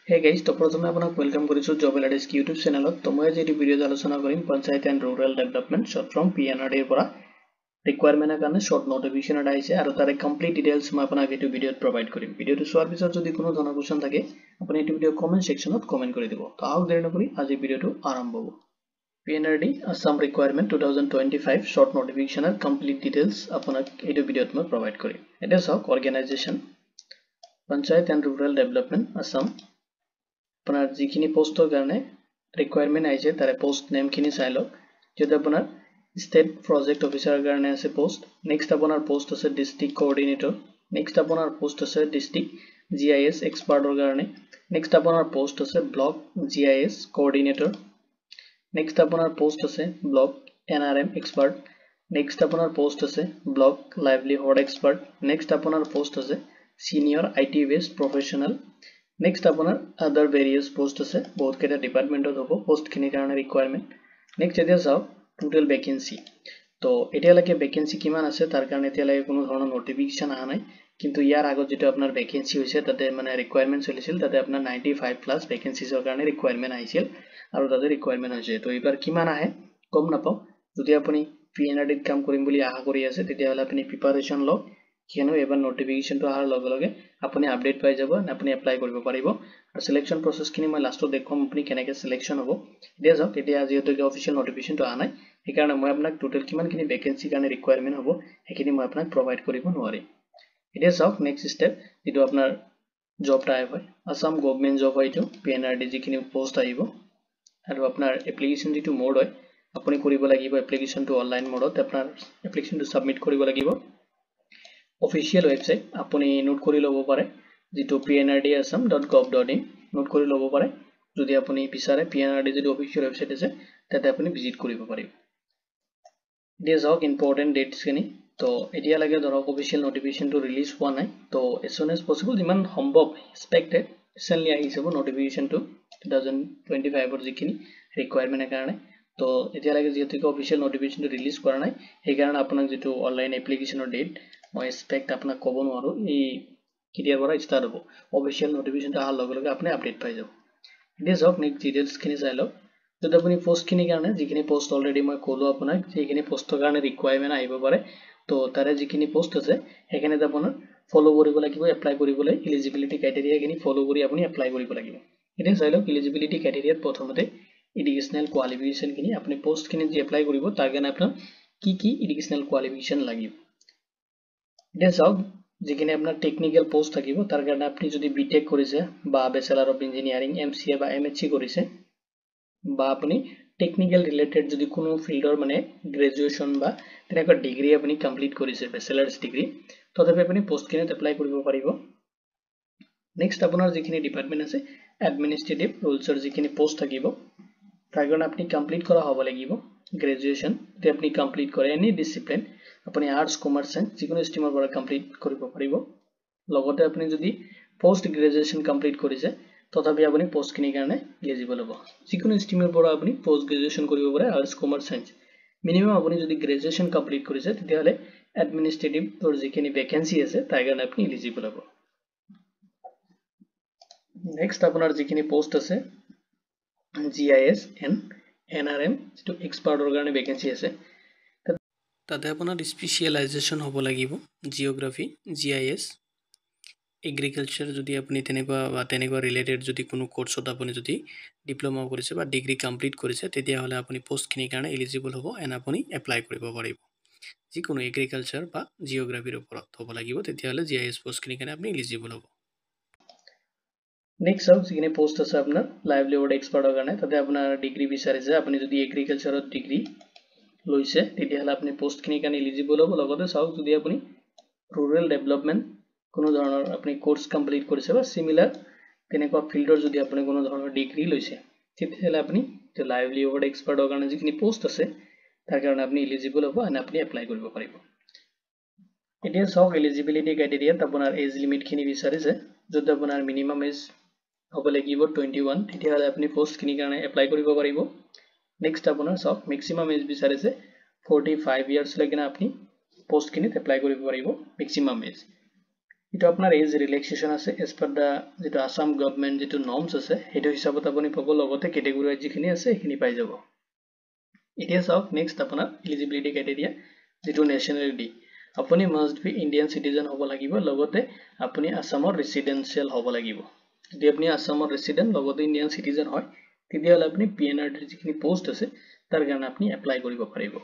Hey guys, तो प्रथमे आपनाक welcome करिছো job एलाइडेस्क YouTube चैनेলত। तो মই আজি ভিডিওত আলোচনা কৰিম panchayat and rural development short form PNRD ৰ পৰা ৰিকুৱাৰমেন্টৰ কাৰণে শৰ্ট নোটিফিকেশন এটা আহিছে আৰু তাৰে কমপ্লিট ডিটেইলছ মই আপোনাক এইটো ভিডিওত প্ৰভাইড কৰিম। ভিডিওটো চোৱাৰ পিছত যদি কোনো ধৰণৰ কোৱেশ্চন থাকে আপুনি এইটো ভিডিও কমেন্ট সেকশনত কমেন্ট কৰি দিব। তো আহক দেৰি নকৰি আজি ভিডিওটো আৰম্ভ হ'ব। PNRD Assam requirement 2025 short notification er complete details আপোনাক এইটো ভিডিওত মই প্ৰভাইড কৰিম। এটা চাওক organisation panchayat and rural development Assam আপোনাৰ যিখিনি পোষ্টৰ কাৰণে ৰিকুৱাৰমেন্ট আহিছে তাৰে পোষ্ট নেম খিনি চাই লওক। যেটা আপোনাৰ ষ্টেট প্ৰজেক্ট অফিচাৰৰ কাৰণে আছে পোষ্ট। নেক্সট আপোনাৰ পোষ্ট আছে ডিস্ট্ৰিক্ট কোঅৰ্ডিনেটৰ। নেক্সট আপোনাৰ পোষ্ট আছে ডিস্ট্ৰিক্ট GIS এক্সপাৰ্টৰ কাৰণে। নেক্সট আপোনাৰ পোষ্ট আছে ব্লক GIS কোঅৰ্ডিনেটৰ। নেক্সট আপোনাৰ পোষ্ট আছে ব্লক NRM এক্সপাৰ্ট। নেক্সট আপোনাৰ পোষ্ট আছে ব্লক লাইভলিহুড এক্সপাৰ্ট। নেক্সট আপোনাৰ পোষ্ট আছে senior IT based professional. Next আপোনাৰ other various post আছে বহুত কেইটা ডিপাৰ্টমেন্টত হ'ব পোষ্ট খিনিৰ কাৰণে ৰিকুৱাৰমেন্ট। নেক্সট এতিয়া চাওক টোটাল ভ্যাকেন্সি। তো এতিয়ালৈকে ভ্যাকেন্সি কিমান আছে তাৰ কাৰণে এতিয়ালৈকে কোনো ধৰণৰ নোটিফিকেশন আহা নাই, কিন্তু ইয়াৰ আগত যেটো আপোনাৰ ভ্যাকেন্সি হৈছে তাতে মানে ৰিকুৱাৰমেন্ট চলিছিল তাতে আপোনাৰ 95 প্লাস ভ্যাকেন্সিছৰ কাৰণে ৰিকুৱাৰমেন্ট আহিছিল আৰু তাতে ৰিকুৱাৰমেন্ট হৈছে। তো এবাৰ কিমান আহে কম নাপাও। যদি আপুনি PNRD ত কাম কৰিম বুলি আশা কৰি আছে তেতিয়াহলে আপুনি প্ৰিপাৰেচন লওক, কিয়নো এবাৰ নোটিফিকেশনটো আহাৰ লগে লগে আপুনি আপডেট পাই যাব, আপুনি এপ্লাই কৰিব পাৰিব। আৰু সিলেকশন প্ৰসেসখিনি মই লাষ্টত দেখুৱাম আপুনি কেনেকৈ সিলেকশন হ'ব। এতিয়া যাওক, এতিয়া যেহেতু অফিচিয়েল নোটিফিকেশনটো আহা নাই সেইকাৰণে মই আপোনাক টোটাল কিমানখিনি ভ্যাকেন্সি কাৰণে ৰিকুৱাৰমেন্ট হ'ব সেইখিনি মই আপোনাক প্ৰভাইড কৰিব নোৱাৰিম। এতিয়া চাওক নেক্সট স্টেপ যেটো আপোনাৰ জব টাইপ হয় আসাম গভৰ্ণমেন্ট জব হয়, এইটো PNRD যিখিনি পোষ্ট আহিব আৰু আপোনাৰ এপ্লিকেশন যেটো মোড হয় আপুনি কৰিব লাগিব এপ্লিকেশনটো অনলাইন মোডত আপোনাৰ এপ্লিকেশনটো সাবমিট কৰিব লাগিব। অফিচিয়েল ওয়েবসাইট আপুনি নোট কৰি ল'ব পাৰে যেটো pnrdassam.gov.in নোট কৰি ল'ব পাৰে। যদি আপুনি বিচাৰে PNRD যদি অফিচিয়েল ওয়েবসাইট আছে তাতে আপুনি ভিজিট কৰিব পাৰিব। এতিয়া যাওক ইম্পৰ্টেন্ট ডেটস খিনি। তো এতিয়ালৈকে ধৰক অফিচিয়েল নোটিফিকেশনটো ৰিলিজ হোৱা নাই, তো as soon as possible যিমান সম্ভৱ এক্সপেক্টেড ৰিসেন্টলি আহি যাব নোটিফিকেশনটো 2025 ৰ যিখিনি ৰিকুৱাৰমেন্টৰ কাৰণে। তো এতিয়ালৈকে যেহেতু অফিচিয়েল নোটিফিকেশনটো ৰিলিজ কৰা নাই সেইকাৰণে আপোনাক যেটো অনলাইন এপ্লিকেশনৰ ডেট মই এক্সপেক্ট আপোনাক ক'ব নোৱাৰো এই কেতিয়াৰ পৰা ষ্টাৰ্ট হ'ব। অফিচিয়েল নোটিফিকেশনটো আহাৰ লগে লগে আপুনি আপডেট পাই যাব। এতিয়া যাওক নেক্সট ডিটেইলছ খিনি চাই লওক। যদি আপুনি পোষ্ট খিনিৰ কাৰণে যিখিনি পোষ্ট অলৰেডি মই ক'লো আপোনাক যিখিনি পোষ্টৰ কাৰণে ৰিকুৱাৰমেন্ট আহিব পাৰে, তো তাৰে যিখিনি পোষ্ট আছে সেইখিনিত আপোনাৰ ফলো কৰিব লাগিব এপ্লাই কৰিবলৈ। এলিজিবিলিটি ক্ৰাইটেৰিয়া খিনি ফলো কৰি আপুনি এপ্লাই কৰিব লাগিব। এতিয়া চাই লওক এলিজিবিলিটি ক্ৰাইটেৰিয়াত প্ৰথমতে এডুকেশনাল কোৱালিফিকেশন খিনি আপুনি পোষ্ট খিনি যে এপ্লাই কৰিব তাৰ কাৰণে আপোনাৰ কি এডুকেশনাল কোৱালিফিকেশন লাগিব। এতিয়া চাওক যিখিনি আপোনাৰ টেকনিক্যাল পোষ্ট থাকিব তাৰ কাৰণে আপুনি যদি বিটেক কৰিছে বা ব্যাচেলাৰ অফ ইঞ্জিনিয়াৰিং MCA বা MHC কৰিছে বা আপুনি টেকনিক্যাল ৰিলেটেড যদি কোনো ফিল্ডৰ মানে গ্ৰেজুৱেচন বা তেনেকুৱা ডিগ্ৰী আপুনি কমপ্লিট কৰিছে ব্যাচেলাৰছ ডিগ্ৰী, তথাপি আপুনি পোষ্ট খিনিত এপ্লাই কৰিব পাৰিব। নেক্সট আপোনাৰ যিখিনি ডিপাৰ্টমেন্ট আছে এডমিনিষ্ট্ৰেটিভ ৰুলছৰ যিখিনি পোষ্ট থাকিব তাৰ কাৰণে আপুনি কমপ্লিট কৰা হ'ব লাগিব গ্ৰেজুৱেচন। যদি আপুনি কমপ্লিট কৰে এনি ডিসিপ্লিন আপুনি আৰ্টস কমাৰ্চ সায়েন্স যিকোনো ষ্ট্ৰীমৰ পৰা কমপ্লিট কৰিব পাৰিব। লগতে আপুনি যদি পোষ্ট গ্ৰেজুৱেচন কমপ্লিট কৰিছে তথাপি আপুনি পোষ্ট খিনিৰ কাৰণে এলিজিবল হ'ব। যিকোনো ষ্ট্ৰীমৰ পৰা আপুনি পোষ্ট গ্ৰেজুৱেচন কৰিব পাৰে আৰ্টস কমাৰ্চ সায়েন্স। মিনিমাম আপুনি যদি গ্ৰেজুৱেচন কমপ্লিট কৰিছে তেতিয়াহলে এডমিনিষ্ট্ৰেটিভৰ যিখিনি ভ্যাকেন্সি আছে তাৰ কাৰণে আপুনি এলিজিবল হ'ব। নেক্সট আপোনাৰ যিখিনি পোষ্ট আছে GIS and NRM যেটো এক্সপাৰ্টৰ কাৰণে ভ্যাকেন্সি আছে তাতে আপোনাৰ স্পেশালাইজেশন হ'ব লাগিব জিওগ্ৰাফি GIS এগ্ৰিকালচাৰ যদি আপুনি তেনেকুৱা ৰিলেটেড যদি কোনো কোৰ্সত আপুনি যদি ডিপ্লোমা কৰিছে বা ডিগ্ৰী কমপ্লিট কৰিছে তেতিয়াহলে আপুনি পোষ্ট খিনিৰ কাৰণে এলিজিবল হ'ব এণ্ড আপুনি এপ্লাই কৰিব পাৰিব। যিকোনো এগ্ৰিকালচাৰ বা জিওগ্ৰাফিৰ ওপৰত হ'ব লাগিব তেতিয়াহলে GIS পোষ্ট খিনিৰ কাৰণে আপুনি এলিজিবল হ'ব। নেক্সট চাওক যিখিনি পোষ্ট আছে আপোনাৰ লাইভলিহুড এক্সপাৰ্টৰ কাৰণে তাতে আপোনাৰ ডিগ্ৰী বিচাৰিছে। আপুনি যদি এগ্ৰিকালচাৰত ডিগ্ৰী লৈছে তেতিয়াহলে আপুনি পোষ্ট খিনিৰ কাৰণে এলিজিবল হ'ব। লগতে চাওক যদি আপুনি ৰুৰাল ডেভেলপমেন্ট কোনো ধৰণৰ আপুনি কোৰ্স কমপ্লিট কৰিছে বা সিমিলাৰ তেনেকুৱা ফিল্ডৰ যদি আপুনি কোনো ধৰণৰ ডিগ্ৰী লৈছে তেতিয়াহলে আপুনি লাইভলিহুড এক্সপাৰ্টৰ কাৰণে যিখিনি পোষ্ট আছে তাৰ কাৰণে আপুনি এলিজিবল হ'ব আৰু আপুনি এপ্লাই কৰিব পাৰিব। এতিয়া চাওক এলিজিবিলিটি ক্ৰাইটেৰিয়াত আপোনাৰ এজ লিমিট খিনি বিচাৰিছে। যদি আপোনাৰ মিনিমাম এজ হ'ব লাগিব 21 তেতিয়াহলে আপুনি পোষ্ট খিনিৰ কাৰণে এপ্লাই কৰিব পাৰিব। নেক্সট আপোনাৰ চাওক মেক্সিমাম এজ বিচাৰিছে 45 ইয়াৰ্স লৈকে আপুনি পোষ্ট খিনিত এপ্লাই কৰিব পাৰিব মেক্সিমাম এজ। এটা আপোনাৰ এজ ৰিলেক্সেশ্যন আছে এজ পাৰ দা যেটো আসাম গভৰ্ণমেণ্ট যেটো নৰ্মছ আছে হেতু হিচাপত আপুনি পাব লগতে ক্যাটেগৰি ৱাইজ যিখিনি আছে সেইখিনি পাই যাব এতিয়া চাওক নেক্সট আপোনাৰ এলিজিবিলিটি ক্ৰাইটেৰিয়া যেটো নেশনালিটি আপুনি মাষ্ট বি ইণ্ডিয়ান সিটিজেন হ'ব লাগিব লগতে আপুনি আসামৰ ৰেসিডেন্সিয়েল হ'ব লাগিব যদি আপুনি আসামৰ ৰেসিডেন্ট লগতে ইণ্ডিয়ান সিটিজেন হয় তেতিয়াহ'লে আপুনি পিএনআৰ যিখিনি পোষ্ট আছে তাৰ কাৰণে আপুনি এপ্লাই কৰিব পাৰিব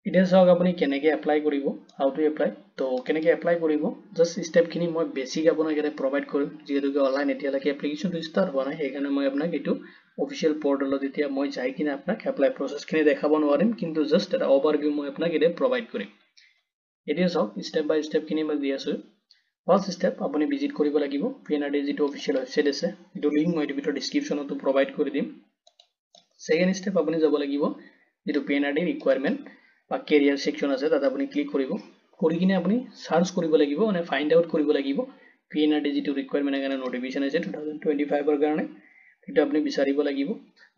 এতিয়া চাওক আপুনি কেনেকৈ এপ্লাই কৰিব হাউ টু এপ্লাই তো কেনেকৈ এপ্লাই কৰিব জাস্ট স্টেপখিনি মই বেসিক আপোনাক এটা প্ৰভাইড কৰিম যেহেতু অনলাইন এতিয়ালৈকে এপ্লিকেশনটো ষ্টাৰ্ট হোৱা নাই সেইকাৰণে মই আপোনাক এইটো অফিচিয়েল পৰ্টেলত এতিয়া মই যাই কিনে আপোনাক এপ্লাই প্ৰসেছখিনি দেখাব নোৱাৰিম কিন্তু জাস্ট এটা ওভাৰভিউ মই আপোনাক এটা প্ৰভাইড কৰিম এতিয়া চাওক স্টেপ বাই স্টেপখিনি মই দি আছো ফাৰ্স্ট স্টেপ আপুনি ভিজিট কৰিব লাগিব পিএনআৰডি যেটো অফিচিয়েল ওয়েবসাইট আছে এইটো লিংক মই ভিডিও ডেসক্ৰিপচনতো প্ৰভাইড কৰি দিম সেকেন্ড স্টেপ আপুনি যাব লাগিব যেটো পিএনআৰডি ৰিকোয়াৰমেন্ট বা কেৰিয়াৰ সেকশন আছে তাতে আপুনি ক্লিক কৰিব কৰি কিনে আপুনি সাৰ্চ কৰিব লাগিব মানে ফাইন্ড আউট কৰিব লাগিব পিএনআৰডি যেটো ৰিকোয়াৰমেন্টৰ কাৰণে নোটিফিকেশন আছে 2025 ৰ কাৰণে এটা আপুনি বিচাৰিব লাগিব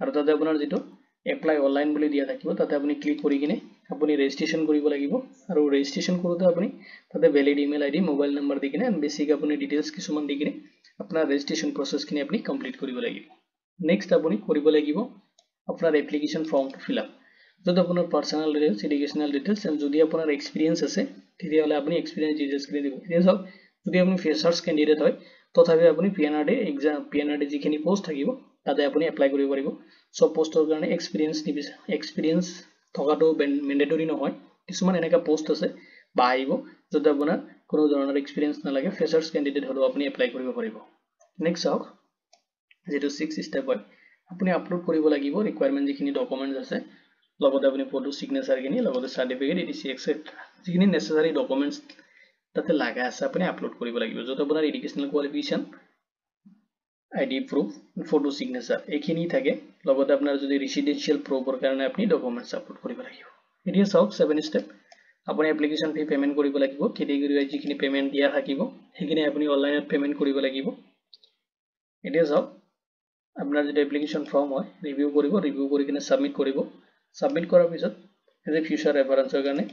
আৰু তাতে আপোনাৰ যেটো এপ্লাই অনলাইন বুলি দিয়া থাকিব তাতে আপুনি ক্লিক কৰি কিনে আপুনি ৰেজিষ্ট্ৰেচন কৰিব লাগিব আৰু ৰেজিষ্ট্ৰেচন কৰোতে আপুনি তাতে valid email ID mobile number দি কিনে বেসিক আপুনি ডিটেইলছ কিছুমান দি কিনে আপোনাৰ ৰেজিষ্ট্ৰেচন প্ৰসেছখিনি আপুনি কমপ্লিট কৰিব লাগিব নেক্সট আপুনি কৰিব লাগিব আপোনাৰ এপ্লিকেশন ফৰ্মটো ফিল আপ যদি আপোনাৰ personal details educational details and যদি আপোনাৰ এক্সপেৰিয়েন্স আছে তেতিয়াহলে আপুনি এক্সপেৰিয়েন্স ডিটেইলছখিনি দিব এতিয়া চাওক যদি আপুনি ফ্ৰেছাৰ্ছ ক্যান্ডিডেট হয় তথাপি আপুনি পিএনআৰডি এক্সাম পিএনআৰডি যিখিনি পোষ্ট থাকিব তাতে আপুনি এপ্লাই কৰিব পাৰিব সব পোষ্টৰ কাৰণে এক্সপেৰিয়েন্স থকাটো মেন্ডেটৰি নহয় কিছুমান এনেকা পোষ্ট আছে বা আহিব যদি আপোনাৰ কোনো ধৰণৰ এক্সপেৰিয়েন্স নালাগে ফ্ৰেছাৰ্ছ ক্যান্ডিডেট হলো আপুনি এপ্লাই কৰিব পাৰিব নেক্সট চাওক যেটো 6 স্টেপ হয় আপুনি আপলোড কৰিব লাগিব ৰিকোয়াৰমেন্ট যিখিনি ডকুমেন্টছ আছে লগতে আপুনি ফটো সিগনেচাৰ কিনি লগতে সাৰ্টিফিকেট ইটিসি এটসেট্ৰা যিখিনি নেসেসাৰী ডকুমেন্টছ তাতে লাগা আছে আপুনি আপলোড কৰিব লাগিব যত আপোনাৰ educational qualification ID proof photo signature এইখিনি থাকে লগতে আপোনাৰ যদি ৰেসিডেন্সিয়েল প্ৰুফৰ কাৰণে আপুনি ডকুমেন্টছ আপলোড কৰিব লাগিব এতিয়া চাওক 7 স্টেপ আপুনি এপ্লিকেশন ফি পেমেন্ট কৰিব লাগিব কেটেগৰি ৱাইজ যিখিনি পেমেন্ট দিয়া থাকিব সেইখিনি আপুনি অনলাইনত পেমেন্ট কৰিব লাগিব এতিয়া চাওক আপোনাৰ যেটো এপ্লিকেশন ফৰ্ম হয় ৰিভিউ কৰি কিনে সাবমিট কৰিব সাবমিট কৰাৰ পিছত এজ এ ফিউচাৰ ৰেফাৰেন্সৰ কাৰণে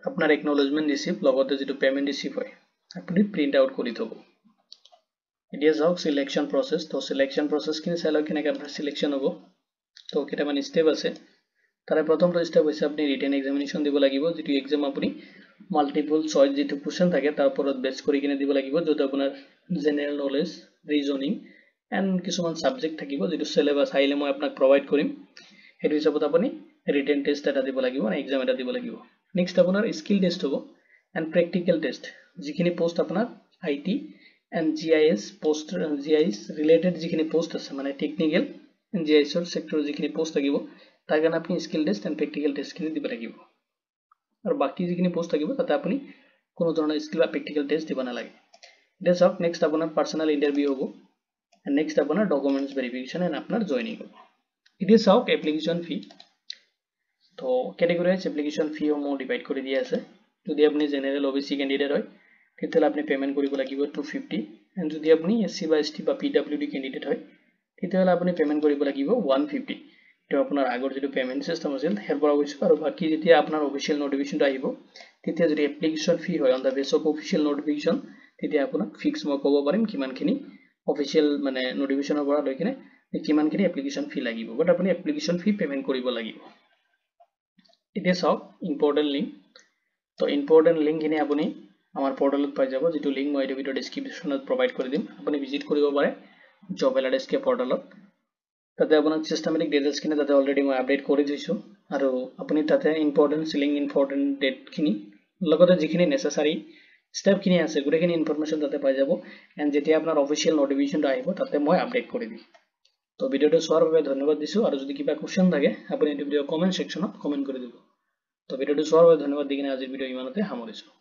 আপোনাৰ একনলেজমেন্ট ৰিসিপ্ট লগতে যেটো পেমেন্ট ৰিসিপ্ট হয় আপুনি প্ৰিন্ট আউট কৰি থব এতিয়া যাওক সিলেকশন প্ৰসেছ তো সিলেকশন প্ৰসেছখিনি চাইলক কেনেকৈ আপোনাৰ সিলেকশন হ'ব তো কেইটামান স্টেপ আছে তাৰে প্ৰথমটো স্টেপ হৈছে আপুনি ৰিটেন এক্সামিনেশন দিব লাগিব যেটো এক্সাম আপুনি মাল্টিপল চয়েস যেটো কোৱেশ্চন থাকে তাৰ ওপৰত বেস কৰি কিনে দিব লাগিব যত আপোনাৰ জেনাৰেল নলেজ ৰিজনিং এন্ড কিছুমান সাবজেক্ট থাকিব যেটো সিলেবাস আহিলে মই আপোনাক প্ৰভাইড কৰিম হেতু হিচাপত আপুনি ৰিটেন টেষ্ট এটা দিব লাগিব মানে এক্সাম এটা দিব লাগিব নেক্সট আপোনাৰ স্কিল টেষ্ট হ'ব এন্ড প্ৰ্যাকটিক্যাল টেষ্ট যিখিনি পোষ্ট আপোনাৰ IT and GIS post GIS related যিখিনি পোষ্ট আছে মানে টেকনিক্যাল এন্ড জিআইএস ৰ সেক্টৰ যিখিনি পোষ্ট থাকিব তাৰ কাৰণে আপুনি স্কিল টেষ্ট এন্ড প্ৰ্যাকটিক্যাল টেষ্টখিনি দিব লাগিব আৰু বাকি যিখিনি পোষ্ট থাকিব তাতে আপুনি কোনো ধৰণৰ স্কিল বা প্ৰ্যাকটিক্যাল টেষ্ট দিব নালাগে এতিয়া চাওক নেক্সট আপোনাৰ পাৰ্সোনাল ইন্টাৰভিউ হ'ব এন্ড নেক্সট আপোনাৰ ডকুমেন্টছ ভেৰিফিকেশন এন্ড আপোনাৰ জয়নিং হ'ব এতিয়া চাওক এপ্লিকেশন ফি তো ক্যাটেগৰি ৱাইজ এপ্লিকেশন ফি সমূহ ডিভাইড কৰি দিয়া আছে যদি আপুনি জেনাৰেল ওবিসি ক্যান্ডিডেট হয় তেতিয়াহলে আপুনি পেমেন্ট কৰিব লাগিব 250 এন্ড যদি আপুনি এসসি বা এসটি বা পিডব্লিউডি ক্যান্ডিডেট হয় তেতিয়াহলে আপুনি পেমেন্ট কৰিব লাগিব 150 তো আপোনাৰ আগৰ যেটো পেমেন্ট সিস্টেম আছিল হেৰ পৰা গৈছে আৰু বাকি যেতিয়া আপোনাৰ অফিচিয়েল নোটিফিকেশনটো আহিব তেতিয়া যদি এপ্লিকেশন ফি হয় on the base of official notification তেতিয়া আপোনাক ফিক্স মই ক'ব পাৰিম কিমানখিনি অফিচিয়েল মানে নোটিফিকেশনৰ পৰা লৈ কিনে কিমানখিনি এপ্লিকেশন ফি লাগিব বাট আপুনি এপ্লিকেশন ফি পেমেন্ট কৰিব লাগিব এতিয়া চাওক ইম্পৰ্টেন্ট লিংক তো ইম্পৰ্টেন্ট লিংকখিনি আপুনি আমাৰ পৰ্টেলত পাই যাব যেটো লিংক মই ভিডিও ডেসক্ৰিপচনত প্ৰভাইড কৰি দিম আপুনি ভিজিট কৰিব পাৰে জবেলাডেস্ক পৰ্টেলত তাতে আপোনাক সিস্টেমেটিক ডিটেইলছখিনি তাতে অলৰেডি মই আপডেট কৰি দিছো আৰু আপুনি তাতে ইম্পৰ্টেন্ট লিংক ইম্পৰ্টেন্ট ডেটখিনি লগতে যিখিনি নেসেসাৰী স্টেপখিনি আছে গুটেখিনি ইনফৰমেশন তাতে পাই যাব এন্ড যেতিয়া আপোনাৰ অফিচিয়েল নোটিফিকেশনটো আহিব তাতে মই আপডেট কৰি দিম তো ভিডিওটো চোৱাৰ বাবে ধন্যবাদ দিছো আৰু যদি কিবা কোৱেশ্চন থাকে আপুনি এই ভিডিও কমেন্ট সেকশনত কমেন্ট কৰি দিব তো ভিডিওটো চোৱাৰ বাবে ধন্যবাদ দি কিনে আজিৰ ভিডিও ইমানতে সামৰিছো